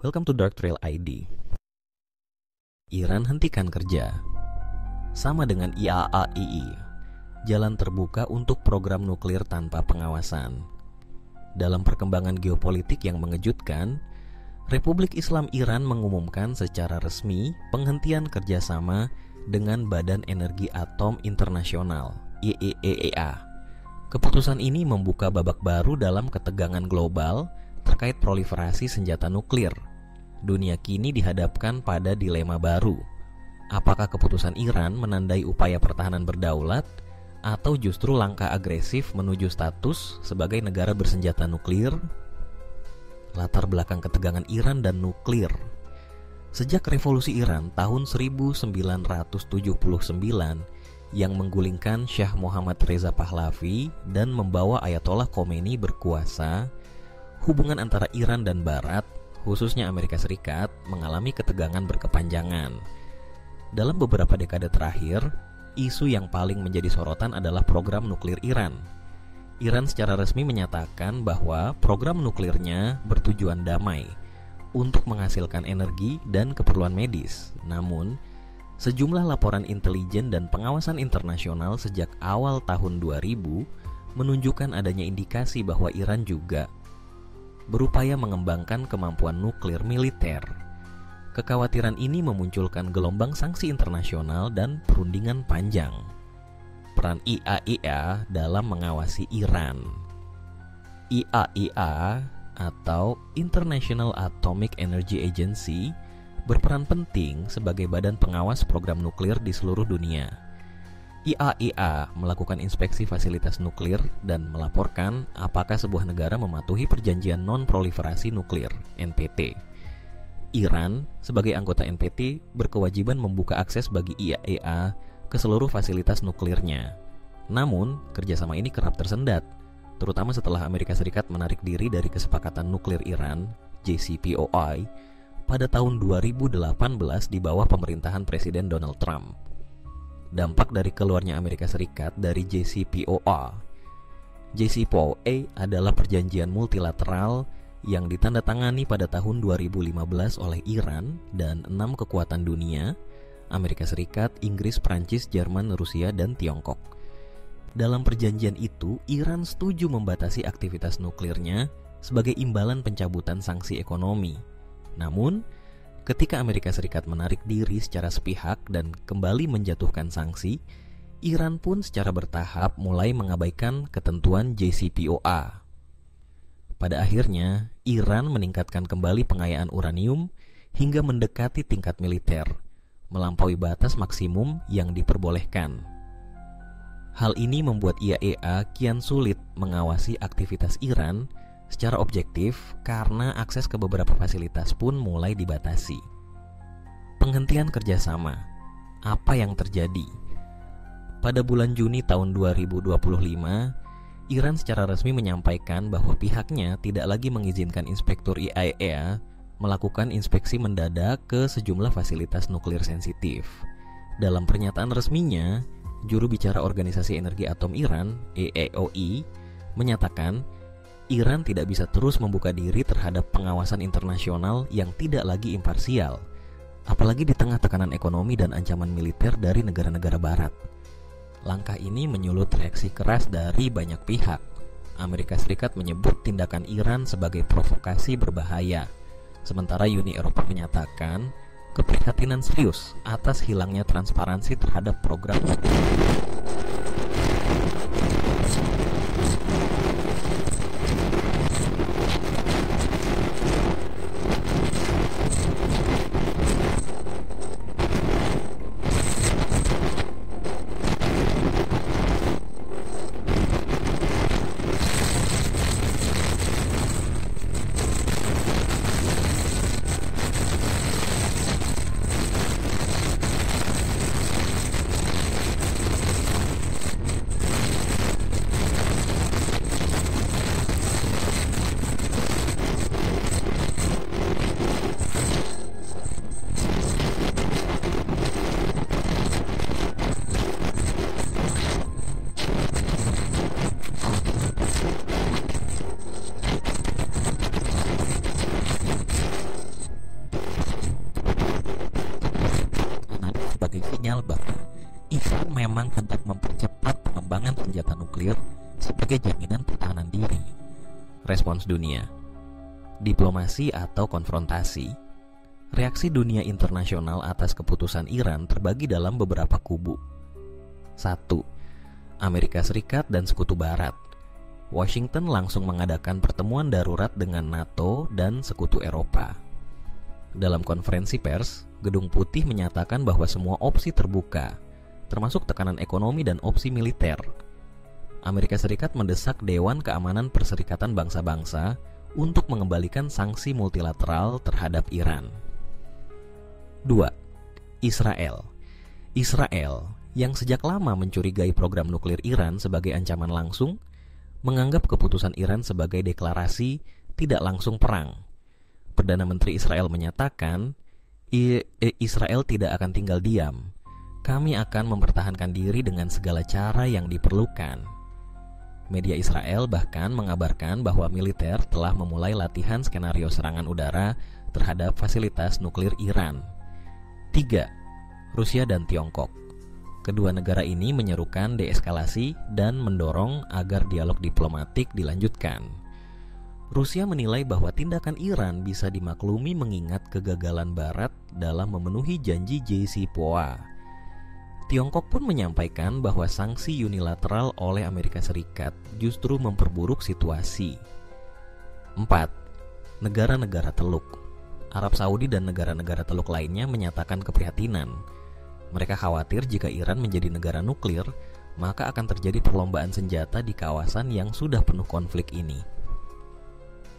Welcome to Dark Trail ID. Iran hentikan kerja. Sama dengan IAEA, jalan terbuka untuk program nuklir tanpa pengawasan. Dalam perkembangan geopolitik yang mengejutkan, Republik Islam Iran mengumumkan secara resmi penghentian kerjasama dengan Badan Energi Atom Internasional (IAEA). Keputusan ini membuka babak baru dalam ketegangan global terkait proliferasi senjata nuklir. Dunia kini dihadapkan pada dilema baru. Apakah keputusan Iran menandai upaya pertahanan berdaulat atau justru langkah agresif menuju status sebagai negara bersenjata nuklir? Latar belakang ketegangan Iran dan nuklir. Sejak revolusi Iran tahun 1979 yang menggulingkan Shah Muhammad Reza Pahlavi dan membawa Ayatollah Khomeini berkuasa, hubungan antara Iran dan Barat, khususnya Amerika Serikat, mengalami ketegangan berkepanjangan. Dalam beberapa dekade terakhir, isu yang paling menjadi sorotan adalah program nuklir Iran. Iran secara resmi menyatakan bahwa program nuklirnya bertujuan damai untuk menghasilkan energi dan keperluan medis. Namun, sejumlah laporan intelijen dan pengawasan internasional sejak awal tahun 2000 menunjukkan adanya indikasi bahwa Iran juga berupaya mengembangkan kemampuan nuklir militer. Kekhawatiran ini memunculkan gelombang sanksi internasional dan perundingan panjang. Peran IAEA dalam mengawasi Iran. IAEA atau International Atomic Energy Agency berperan penting sebagai badan pengawas program nuklir di seluruh dunia. IAEA melakukan inspeksi fasilitas nuklir dan melaporkan apakah sebuah negara mematuhi perjanjian non-proliferasi nuklir (NPT). Iran sebagai anggota NPT berkewajiban membuka akses bagi IAEA ke seluruh fasilitas nuklirnya. Namun, kerjasama ini kerap tersendat, terutama setelah Amerika Serikat menarik diri dari kesepakatan nuklir Iran (JCPOA) pada tahun 2018 di bawah pemerintahan Presiden Donald Trump. Dampak dari keluarnya Amerika Serikat dari JCPOA. JCPOA adalah perjanjian multilateral yang ditandatangani pada tahun 2015 oleh Iran dan 6 kekuatan dunia, Amerika Serikat, Inggris, Prancis, Jerman, Rusia, dan Tiongkok. Dalam perjanjian itu, Iran setuju membatasi aktivitas nuklirnya sebagai imbalan pencabutan sanksi ekonomi. Namun, ketika Amerika Serikat menarik diri secara sepihak dan kembali menjatuhkan sanksi, Iran pun secara bertahap mulai mengabaikan ketentuan JCPOA. Pada akhirnya, Iran meningkatkan kembali pengayaan uranium hingga mendekati tingkat militer, melampaui batas maksimum yang diperbolehkan. Hal ini membuat IAEA kian sulit mengawasi aktivitas Iran secara objektif karena akses ke beberapa fasilitas pun mulai dibatasi. Penghentian kerjasama. Apa yang terjadi? Pada bulan Juni tahun 2025, Iran secara resmi menyampaikan bahwa pihaknya tidak lagi mengizinkan inspektur IAEA melakukan inspeksi mendadak ke sejumlah fasilitas nuklir sensitif. Dalam pernyataan resminya, juru bicara Organisasi Energi Atom Iran, IAEA, menyatakan Iran tidak bisa terus membuka diri terhadap pengawasan internasional yang tidak lagi imparsial, apalagi di tengah tekanan ekonomi dan ancaman militer dari negara-negara barat. Langkah ini menyulut reaksi keras dari banyak pihak. Amerika Serikat menyebut tindakan Iran sebagai provokasi berbahaya, sementara Uni Eropa menyatakan keprihatinan serius atas hilangnya transparansi terhadap program. Israel bahwa Iran memang hendak mempercepat pengembangan senjata nuklir sebagai jaminan pertahanan diri. Respons dunia, diplomasi atau konfrontasi. Reaksi dunia internasional atas keputusan Iran terbagi dalam beberapa kubu. 1. Amerika Serikat dan Sekutu Barat. Washington langsung mengadakan pertemuan darurat dengan NATO dan Sekutu Eropa. Dalam konferensi pers, Gedung Putih menyatakan bahwa semua opsi terbuka, termasuk tekanan ekonomi dan opsi militer. Amerika Serikat mendesak Dewan Keamanan Perserikatan Bangsa-Bangsa untuk mengembalikan sanksi multilateral terhadap Iran. 2. Israel. Israel, yang sejak lama mencurigai program nuklir Iran sebagai ancaman langsung, menganggap keputusan Iran sebagai deklarasi tidak langsung perang. Perdana Menteri Israel menyatakan, Israel tidak akan tinggal diam. Kami akan mempertahankan diri dengan segala cara yang diperlukan. Media Israel bahkan mengabarkan bahwa militer telah memulai latihan skenario serangan udara terhadap fasilitas nuklir Iran. 3. Rusia dan Tiongkok. Kedua negara ini menyerukan deeskalasi dan mendorong agar dialog diplomatik dilanjutkan. Rusia menilai bahwa tindakan Iran bisa dimaklumi mengingat kegagalan Barat dalam memenuhi janji JCPOA. Tiongkok pun menyampaikan bahwa sanksi unilateral oleh Amerika Serikat justru memperburuk situasi. 4. Negara-negara Teluk. Arab Saudi dan negara-negara Teluk lainnya menyatakan keprihatinan. Mereka khawatir jika Iran menjadi negara nuklir, maka akan terjadi perlombaan senjata di kawasan yang sudah penuh konflik ini.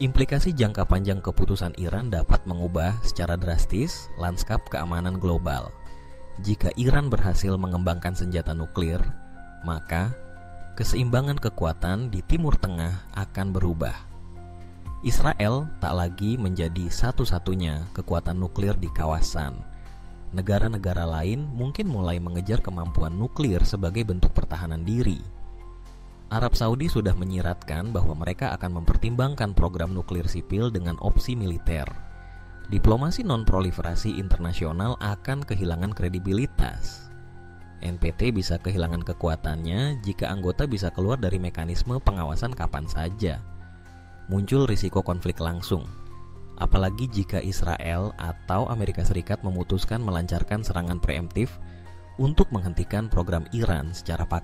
Implikasi jangka panjang keputusan Iran dapat mengubah secara drastis lanskap keamanan global. Jika Iran berhasil mengembangkan senjata nuklir, maka keseimbangan kekuatan di Timur Tengah akan berubah. Israel tak lagi menjadi satu-satunya kekuatan nuklir di kawasan. Negara-negara lain mungkin mulai mengejar kemampuan nuklir sebagai bentuk pertahanan diri. Arab Saudi sudah menyiratkan bahwa mereka akan mempertimbangkan program nuklir sipil dengan opsi militer. Diplomasi non-proliferasi internasional akan kehilangan kredibilitas. NPT bisa kehilangan kekuatannya jika anggota bisa keluar dari mekanisme pengawasan kapan saja. Muncul risiko konflik langsung, apalagi jika Israel atau Amerika Serikat memutuskan melancarkan serangan preemptif untuk menghentikan program Iran secara paksa.